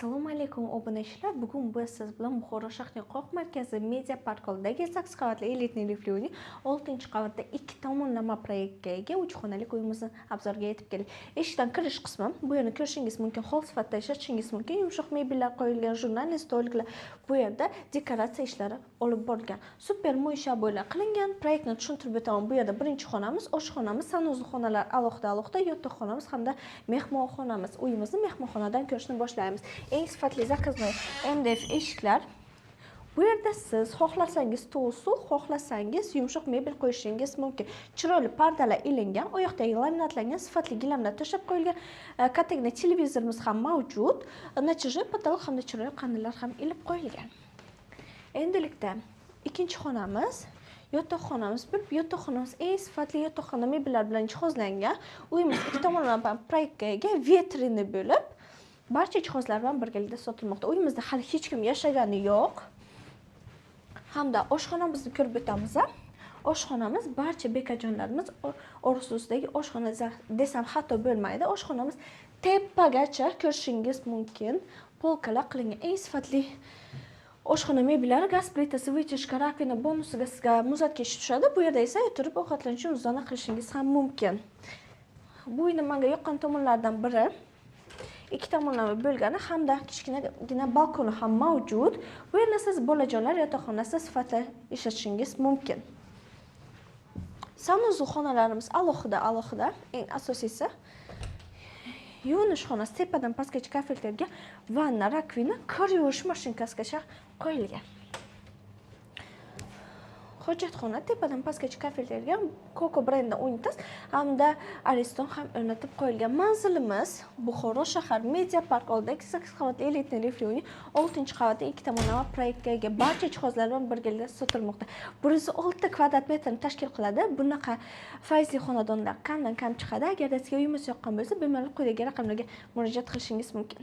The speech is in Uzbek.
Assalomu alaykum obunachilar. Bugun biz siz bilan Buxoro shahrining Qoq markazi Media Park oldidagi 8 qavatli elitni liftli uyning 6-qavatda 2 tomonlama proyektga ega 3 xonalik uyimizni obzorga yetib keldik. Eshikdan kirish qismi bu yerni ko'rishingiz mumkin, hol sifatida ishlatishingiz mumkin. Yumshoq mebellar qo'yilgan, jurnalist stollar. Bu yerda dekoratsiya ishlari olib borilgan. Super mo'yshaboylar qilingan. Proyektni tushuntirib o'taman. Bu yerda birinchi xonamiz, oshxonamiz, sanuzli xonalar alohida, yotoqxonamiz hamda mehmonxonamiz. Uyimizni mehmonxonadan ko'rishni boshlaymiz. Eng sifatli zakaznoy MDF eshiklar. Bu yerda siz xohlasangiz to'su, xohlasangiz yumshoq mebel qo'yishingiz mumkin. Chiroyli pardalar ilingan, oyoqdagi laminatlangan sifatli gilamlar to'shab qo'yilgan. Kattagina televizorimiz ham mavjud. Natijada potolok hamda chiroyli qandalar ham ilib qo'yilgan. Endilikda ikkinchi xonamiz, yotoqxonamiz. Yotoqxonamiz eng sifatli yotoqxona mebellar bilan jihozlangan. Uyimiz ikki tomonlama proyektga ega, vitrini bo'lib barcha jihozlar bilan birgalikda sotilmoqda. Uyimizda hali hech kim yashagani yo'q. Hamda oshxonamizni ko'rib o'tamiz. Oshxonamiz barcha bekajonlarimiz orzusidagi oshxona desam xato bo'lmaydi. Oshxonamiz tepagacha ko'rishingiz mumkin. Polkalar qilingan eng sifatli oshxona mebellari, gaz plitasi, vытяжка, rakvina bonusiga sizga muzlatgich tushadi. Bu yerda esa o'tirib ovqatlanishni o'zini qilishingiz ham mumkin. Bu uyning menga yoqqan tomonlaridan biri ikki tomonlama bo'lgani hamda kichkinagina balkoni ham mavjud. Bu yerda siz bolajonlar yotoqxonasida sifatlab ishlatishingiz mumkin. Sanuzli xonalarimiz alohida, eng asosiysi yuvinish xonasi tepadan pastgacha kafelterga vanna, rakvina, kir yuvish mashinkasigacha qo'yilgan. Hojatxona tepadan pastgacha kafelterga Coco brendi unitas hamda Ariston ham o'rnatib qo'yilgan. Manzilimiz Buxoro shahar Media Park oldidagi 8 qavatli elitni liftli uyning 6-qavatda 2 tomonlama proyektga ega barcha jihozlar bilan birgalikda sotilmoqda. 106 kvadrat metrni tashkil qiladi. Bunaqa faizli xonadonlar kamdan kam chiqadi. Agarda sizga uyimiz yoqqan bo'lsa, bemalol quyidagi raqamlarga murojaat qilishingiz mumkin.